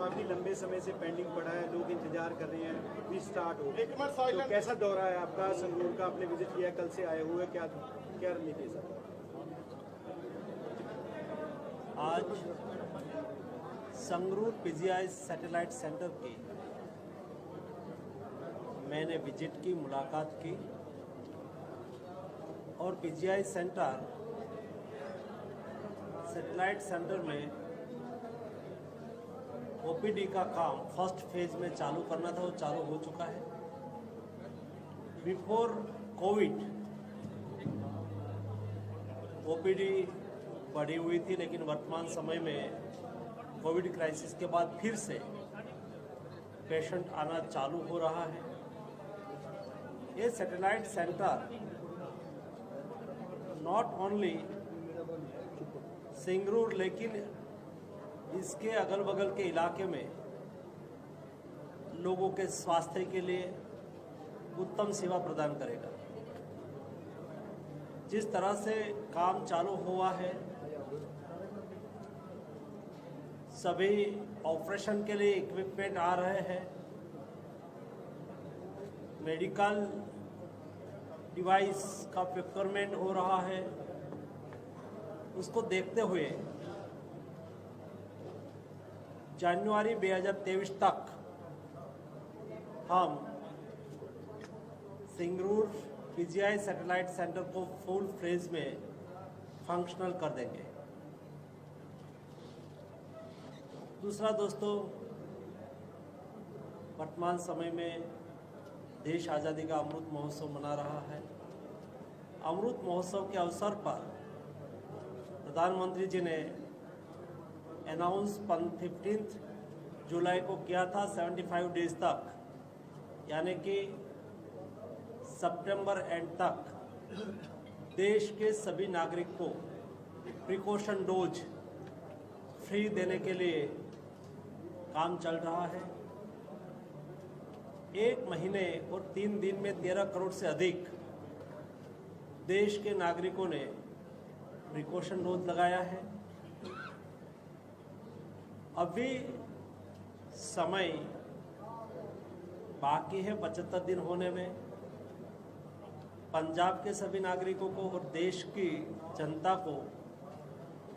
काफी लंबे समय से पेंडिंग पड़ा है, लोग इंतजार कर रहे हैं कि स्टार्ट हो। तो कैसा दौरा है आपका संगरूर का? आपने विजिट किया, कल से आए हुए, क्या क्या रणनीति है सर? आज संगरूर पीजीआई सैटेलाइट सेंटर की मैंने विजिट की, मुलाकात की और पीजीआई सेंटर सैटेलाइट सेंटर में ओपीडी का काम फर्स्ट फेज में चालू करना था, वो चालू हो चुका है। बिफोर कोविड ओपीडी बढ़ी हुई थी, लेकिन वर्तमान समय में कोविड क्राइसिस के बाद फिर से पेशेंट आना चालू हो रहा है। ये सैटेलाइट सेंटर नॉट ओनली सिंगरूर लेकिन इसके अगल बगल के इलाके में लोगों के स्वास्थ्य के लिए उत्तम सेवा प्रदान करेगा। जिस तरह से काम चालू हुआ है, सभी ऑपरेशन के लिए इक्विपमेंट आ रहे हैं, मेडिकल डिवाइस का प्रोक्योरमेंट हो रहा है। उसको देखते हुए जनवरी 2023 तक हम सिंगरूर पीजीआई सैटेलाइट सेंटर को फुल फ्लेज में फंक्शनल कर देंगे। दूसरा दोस्तों, वर्तमान समय में देश आज़ादी का अमृत महोत्सव मना रहा है। अमृत महोत्सव के अवसर पर प्रधानमंत्री जी ने अनाउंस 15 जुलाई को किया था 75 डेज तक, यानी कि सितंबर एंड तक देश के सभी नागरिक को प्रिकॉशन डोज फ्री देने के लिए काम चल रहा है। 1 महीने और 3 दिन में 13 करोड़ से अधिक देश के नागरिकों ने प्रिकॉशन डोज लगाया है। अभी समय बाकी है 75 दिन होने में। पंजाब के सभी नागरिकों को और देश की जनता को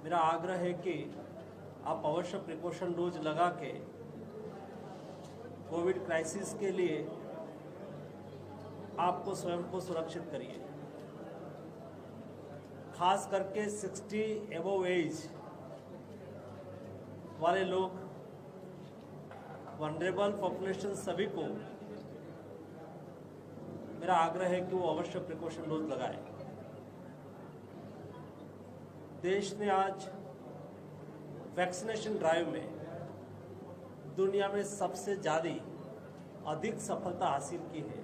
मेरा आग्रह है कि आप अवश्य प्रिकॉशन डोज लगा के कोविड क्राइसिस के लिए आपको स्वयं को सुरक्षित करिए। खास करके 60 एबोव एज वाले लोग, वनरेबल पॉपुलेशन, सभी को मेरा आग्रह है कि वो अवश्य प्रिकॉशन डोज लगाएं। देश ने आज वैक्सीनेशन ड्राइव में दुनिया में सबसे ज़्यादा अधिक सफलता हासिल की है।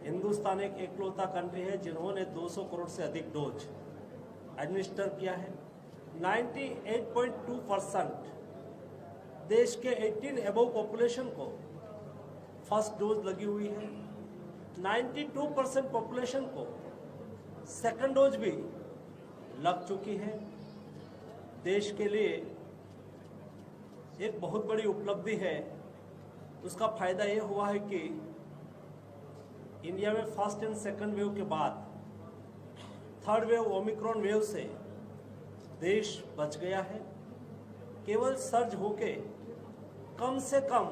हिंदुस्तान एक इकलौता कंट्री है जिन्होंने 200 करोड़ से अधिक डोज एडमिनिस्टर किया है। 98.2% देश के 18 एबोव पॉपुलेशन को फर्स्ट डोज लगी हुई है। 92% पॉपुलेशन को सेकंड डोज भी लग चुकी है। देश के लिए एक बहुत बड़ी उपलब्धि है। उसका फायदा ये हुआ है कि इंडिया में फर्स्ट एंड सेकंड वेव के बाद थर्ड वेव ओमिक्रॉन वेव से देश बच गया है। केवल सर्ज होके कम से कम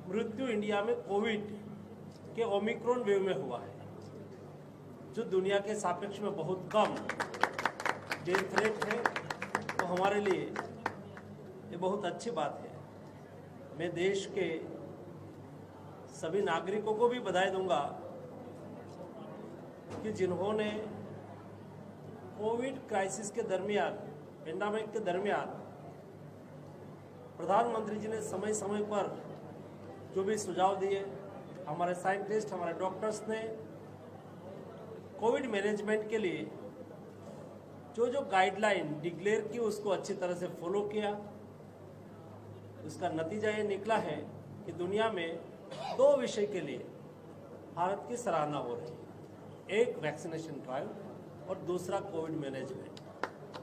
मृत्यु इंडिया में कोविड के ओमिक्रॉन वेव में हुआ है, जो दुनिया के सापेक्ष में बहुत कम डेथ रेट है। तो हमारे लिए ये बहुत अच्छी बात है। मैं देश के सभी नागरिकों को भी बधाई दूंगा कि जिन्होंने कोविड क्राइसिस के दरमियान, पेंडेमिक के दरमियान प्रधानमंत्री जी ने समय समय पर जो भी सुझाव दिए, हमारे साइंटिस्ट, हमारे डॉक्टर्स ने कोविड मैनेजमेंट के लिए जो गाइडलाइन डिक्लेयर की उसको अच्छी तरह से फॉलो किया। उसका नतीजा ये निकला है कि दुनिया में 2 विषय के लिए भारत की सराहना हो रही है। एक वैक्सीनेशन ड्राइव और दूसरा कोविड मैनेजमेंट।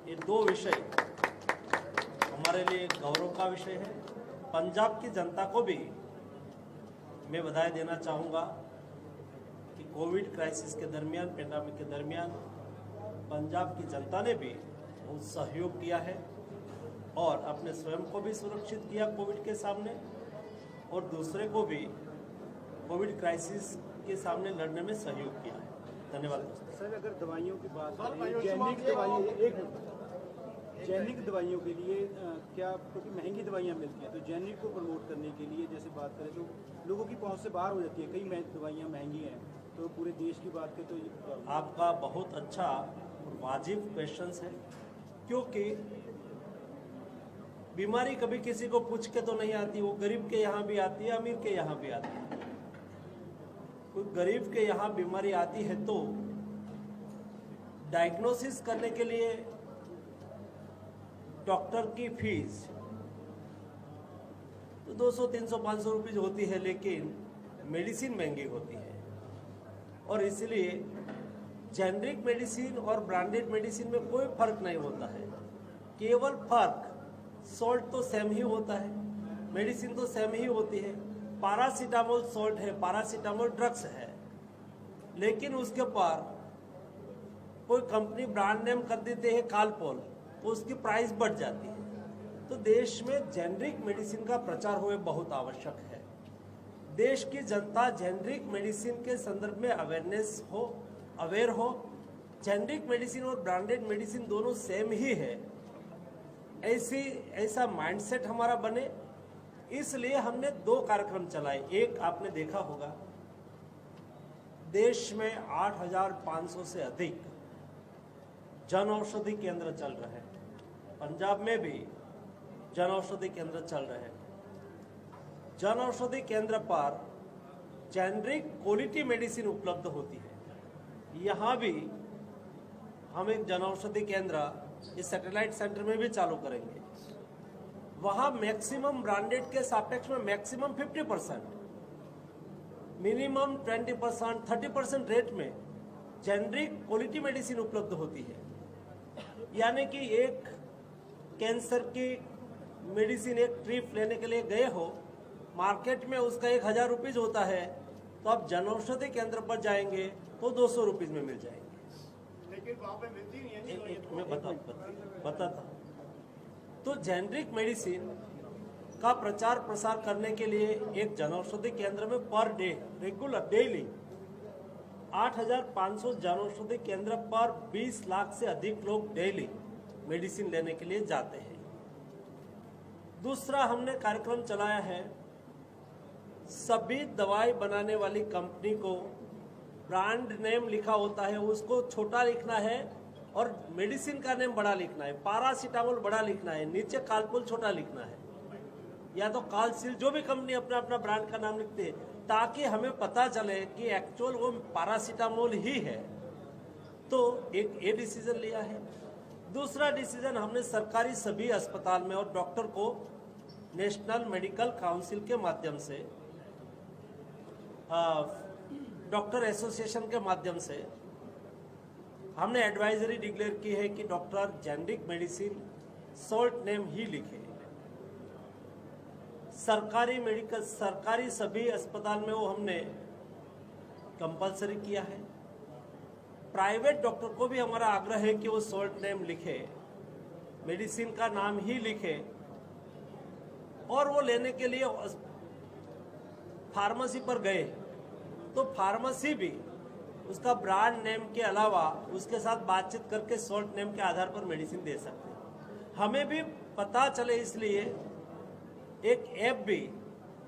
ये 2 विषय हमारे लिए गौरव का विषय है। पंजाब की जनता को भी मैं बधाई देना चाहूँगा कि कोविड क्राइसिस के दरमियान, पेंडेमिक के दरमियान पंजाब की जनता ने भी बहुत सहयोग किया है और अपने स्वयं को भी सुरक्षित किया कोविड के सामने और दूसरे को भी कोविड क्राइसिस के सामने लड़ने में सहयोग किया है। धन्यवाद दोस्तों। सर, अगर दवाइयों की बात करें, जेनिक दवाइयों के लिए क्या, क्योंकि महंगी दवाइयाँ मिलती हैं, तो जेनिक को प्रमोट करने के लिए जैसे बात करें तो लोगों की पहुंच से बाहर हो जाती है, कई दवाइयाँ महंगी हैं, तो पूरे देश की बात करें तो आपका बहुत अच्छा और वाजिब क्वेश्चंस है, क्योंकि बीमारी कभी किसी को पूछ के तो नहीं आती, वो गरीब के यहाँ भी आती है, अमीर के यहाँ भी आती है। कोई गरीब के यहाँ बीमारी आती है तो डायग्नोसिस करने के लिए डॉक्टर की फीस तो 200, 300, 500 रुपये होती है, लेकिन मेडिसिन महंगी होती है और इसलिए जेनरिक मेडिसिन और ब्रांडेड मेडिसिन में कोई फर्क नहीं होता है। केवल फर्क सॉल्ट तो सेम ही होता है, मेडिसिन तो सेम ही होती है। पैरासीटामोल सॉल्ट है, पैरासीटामोल ड्रग्स है, लेकिन उसके ऊपर कोई कंपनी ब्रांड नेम कर देते हैं कालपोल, तो उसकी प्राइस बढ़ जाती है। तो देश में जेनरिक मेडिसिन का प्रचार होए बहुत आवश्यक है। देश की जनता जेनरिक मेडिसिन के संदर्भ में अवेयर हो। जेनरिक मेडिसिन और ब्रांडेड मेडिसिन दोनों सेम ही है, ऐसा माइंडसेट हमारा बने, इसलिए हमने 2 कार्यक्रम चलाए। एक आपने देखा होगा, देश में 8,500 से अधिक जन औषधि केंद्र चल रहे हैं। पंजाब में भी जन औषधि केंद्र चल रहे हैं। जन औषधि केंद्र पर जेनरिक क्वालिटी मेडिसिन उपलब्ध होती है। यहाँ भी हम एक जन औषधि केंद्र इस सैटेलाइट सेंटर में भी चालू करेंगे। वहाँ मैक्सिमम ब्रांडेड के सापेक्ष में मैक्सिमम 50%, मिनिमम 20%, 30% रेट में जेनरिक क्वालिटी मेडिसिन उपलब्ध होती है। यानी कि एक कैंसर की मेडिसिन, एक ट्रिप लेने के लिए गए हो, मार्केट में उसका 1,000 रुपीज़ होता है, तो आप जन औषधि केंद्र पर जाएंगे तो 200 रुपीज़ में मिल जाएंगे। लेकिन वहाँ पे मिलती नहीं है। मैं बताता। तो जेनरिक मेडिसिन का प्रचार प्रसार करने के लिए एक जन औषधि केंद्र में per day regular daily 8,500 Jan Aushadhi केंद्र पर 20 लाख से अधिक लोग डेली मेडिसिन लेने के लिए जाते हैं। दूसरा हमने कार्यक्रम चलाया है, सभी दवाई बनाने वाली कंपनी को ब्रांड नेम लिखा होता है, उसको छोटा लिखना है और मेडिसिन का नेम बड़ा लिखना है। पैरासीटामोल बड़ा लिखना है, नीचे कालपोल छोटा लिखना है, या तो कालसील, जो भी कंपनी अपना अपना ब्रांड का नाम लिखते हैं, ताकि हमें पता चले कि एक्चुअल वो पैरासीटामोल ही है। तो एक ये डिसीजन लिया है। दूसरा डिसीजन हमने सरकारी सभी अस्पताल में और डॉक्टर को नेशनल मेडिकल काउंसिल के माध्यम से, डॉक्टर एसोसिएशन के माध्यम से हमने एडवाइजरी डिक्लेयर की है कि doctor generic medicine salt name ही लिखे। सरकारी सभी अस्पताल में वो हमने कंपलसरी किया है। प्राइवेट डॉक्टर को भी हमारा आग्रह है कि वो सॉल्ट नेम लिखे, मेडिसिन का नाम ही लिखे, और वो लेने के लिए फार्मेसी पर गए तो फार्मेसी भी उसका ब्रांड नेम के अलावा उसके साथ बातचीत करके सॉल्ट नेम के आधार पर मेडिसिन दे सकते हैं। हमें भी पता चले, इसलिए एक ऐप भी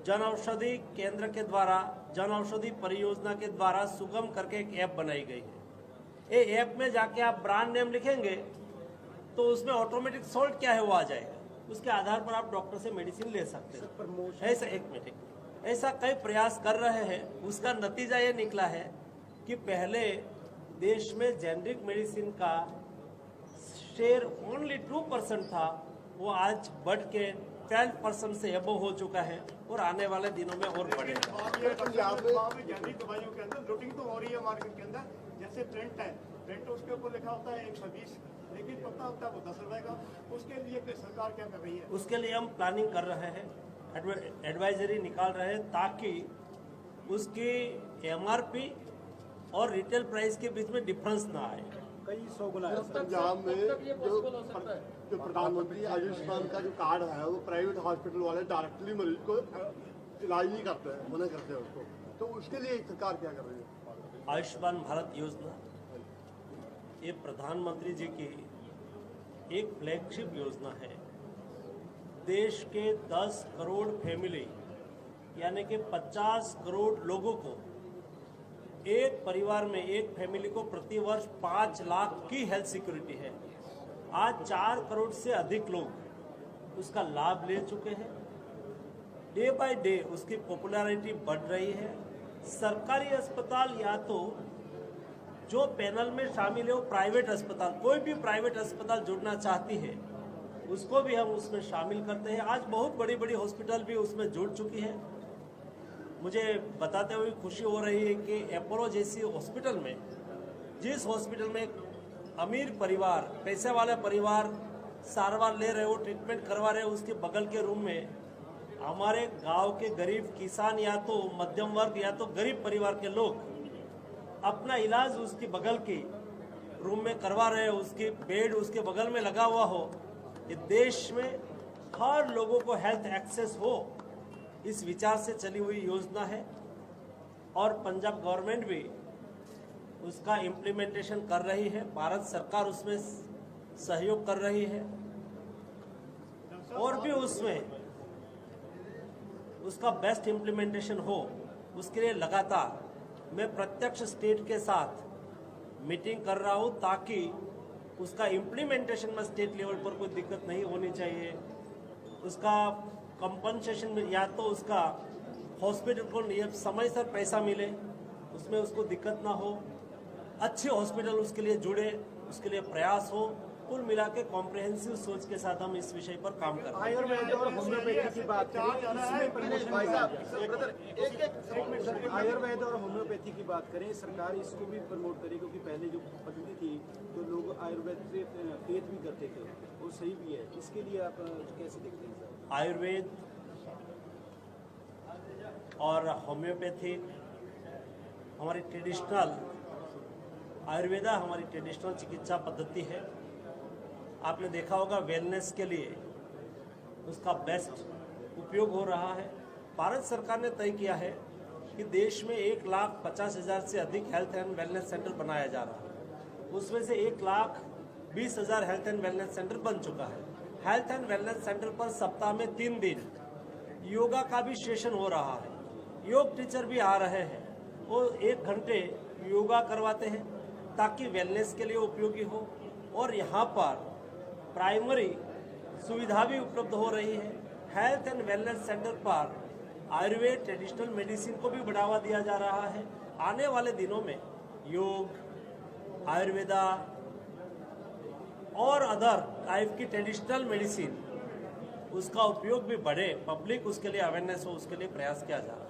जन औषधि केंद्र के द्वारा, जन औषधि परियोजना के द्वारा सुगम करके एक ऐप बनाई गई है। ये ऐप में जाके आप ब्रांड नेम लिखेंगे तो उसमें ऑटोमेटिक सॉल्ट क्या है वो आ जाएगा, उसके आधार पर आप डॉक्टर से मेडिसिन ले सकते हैं। ऐसा ऐसा कई प्रयास कर रहे हैं। उसका नतीजा ये निकला है कि पहले देश में जेनरिक मेडिसिन का शेयर ओनली 2% था, वो आज बढ़ के 12% से एबो हो चुका है और आने वाले दिनों में और बढ़ेगा। जेनरिक दवाइयों के अंदर लूटिंग तो हो रही है मार्केट के अंदर। जैसे प्रिंट है, प्रिंट उसके ऊपर लिखा होता है 120, लेकिन पता होता है वो 10 रुपए का। उसके लिए सरकार क्या कर रही है? उसके लिए हम प्लानिंग कर रहे हैं एडवाइजरी निकाल रहे हैं ताकि उसकी एमआरपी और रिटेल प्राइस के बीच में डिफरेंस ना आए। कई 100 गुना है। पंजाब में जो प्रधानमंत्री आयुष्मान का जो कार्ड है वो प्राइवेट हॉस्पिटल वाले डायरेक्टली मरीज को इलाज नहीं करते हैं, मना करते हैं उसको, तो उसके लिए सरकार क्या कर रही है? आयुष्मान भारत योजना ये प्रधानमंत्री जी की एक फ्लैगशिप योजना है। देश के 10 करोड़ फैमिली यानी कि 50 करोड़ लोगों को, एक परिवार में एक फैमिली को प्रति वर्ष 5 लाख की हेल्थ सिक्योरिटी है। आज 4 करोड़ से अधिक लोग उसका लाभ ले चुके हैं। डे बाय डे उसकी पॉपुलैरिटी बढ़ रही है। सरकारी अस्पताल या तो जो पैनल में शामिल है वो प्राइवेट अस्पताल, कोई भी प्राइवेट अस्पताल जुड़ना चाहती है उसको भी हम उसमें शामिल करते हैं। आज बहुत बड़ी बड़ी हॉस्पिटल भी उसमें जुड़ चुकी है। मुझे बताते हुए खुशी हो रही है कि अपोलो जैसी हॉस्पिटल में, जिस हॉस्पिटल में अमीर परिवार, पैसे वाले परिवार सारवार ले रहे हो, ट्रीटमेंट करवा रहे हो, उसके बगल के रूम में हमारे गांव के गरीब किसान या तो मध्यम वर्ग या तो गरीब परिवार के लोग अपना इलाज उसकी बगल की रूम में करवा रहे हो, उसकी बेड उसके बगल में लगा हुआ हो। ये देश में हर लोगों को हेल्थ एक्सेस हो, इस विचार से चली हुई योजना है और पंजाब गवर्नमेंट भी उसका इम्प्लीमेंटेशन कर रही है। भारत सरकार उसमें सहयोग कर रही है और भी उसमें उसका बेस्ट इम्प्लीमेंटेशन हो, उसके लिए लगातार मैं प्रत्यक्ष स्टेट के साथ मीटिंग कर रहा हूं ताकि उसका इम्प्लीमेंटेशन में स्टेट लेवल पर कोई दिक्कत नहीं होनी चाहिए। उसका कंपनसेशन में या तो उसका हॉस्पिटल को समय से पैसा मिले, उसमें उसको दिक्कत ना हो, अच्छे हॉस्पिटल उसके लिए जुड़े, उसके लिए प्रयास हो। कुल मिला के कॉम्प्रिहेंसिव सोच के साथ हम इस विषय पर काम कर रहे हैं। आयुर्वेद और होम्योपैथी की बात करें, इसमें प्रमोशन आयुर्वेद और होम्योपैथी की बात करें, सरकार इसको भी प्रमोट करे क्योंकि पहले जो पद्धति थी तो लोग आयुर्वेद से फेथ भी करते थे, वो सही भी है। इसके लिए आप कैसे देखते हैं? आयुर्वेद और होम्योपैथी हमारी ट्रेडिशनल, आयुर्वेदा हमारी ट्रेडिशनल चिकित्सा पद्धति है। आपने देखा होगा वेलनेस के लिए उसका बेस्ट उपयोग हो रहा है। भारत सरकार ने तय किया है कि देश में 1,50,000 से अधिक हेल्थ एंड वेलनेस सेंटर बनाया जा रहा है। उसमें से 1,20,000 हेल्थ एंड वेलनेस सेंटर बन चुका है। हेल्थ एंड वेलनेस सेंटर पर सप्ताह में 3 दिन योगा का भी सेशन हो रहा है। योग टीचर भी आ रहे हैं, वो 1 घंटे योगा करवाते हैं ताकि वेलनेस के लिए उपयोगी हो। और यहाँ पर प्राइमरी सुविधा भी उपलब्ध हो रही है। हेल्थ एंड वेलनेस सेंटर पर आयुर्वेद, ट्रेडिशनल मेडिसिन को भी बढ़ावा दिया जा रहा है। आने वाले दिनों में योग, आयुर्वेदा और अदर टाइप की ट्रेडिशनल मेडिसिन उसका उपयोग भी बढ़े, पब्लिक उसके लिए अवेयरनेस हो, उसके लिए प्रयास किया जा रहा है।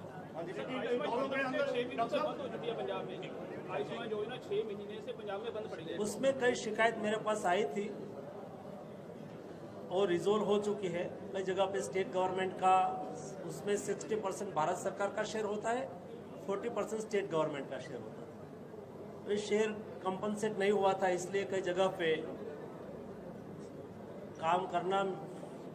आयुष्मान योजना 6 महीने से पंजाब में बंद पड़ी है। उसमें कई शिकायत मेरे पास आई थी और रिजोल्व हो चुकी है। कई जगह पे स्टेट गवर्नमेंट का उसमें 60% भारत सरकार का शेयर होता है, 40% स्टेट गवर्नमेंट का शेयर होता है। तो शेयर कंपनसेट नहीं हुआ था, इसलिए कई जगह पे काम करना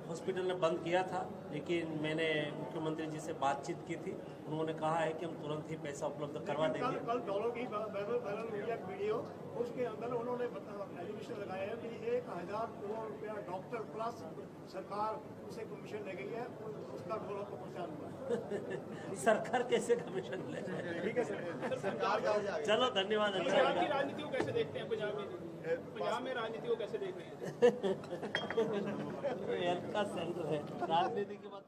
हॉस्पिटल ने बंद किया था। लेकिन मैंने मुख्यमंत्री जी से बातचीत की थी, उन्होंने कहा है कि हम तुरंत ही पैसा उपलब्ध करवा देंगे। कल डॉलर की वायरल हुई एक वीडियो, उसके अंदर उन्होंने एलिगेशन लगाया है कि 1,000 करोड़ रुपया डॉक्टर प्लस सरकार उसे कमीशन ले गई है, उसका डॉलर को प्रचार हुआ। सरकार कैसे कमीशन ले? ठीक है सर, सरकार का चलो धन्यवाद। अच्छा पंजाब की राजनीति को कैसे देखते हैं? पंजाब में राजनीति को कैसे देख रहे हैं? हेल्थ का सेंटर है, राजनीति की बात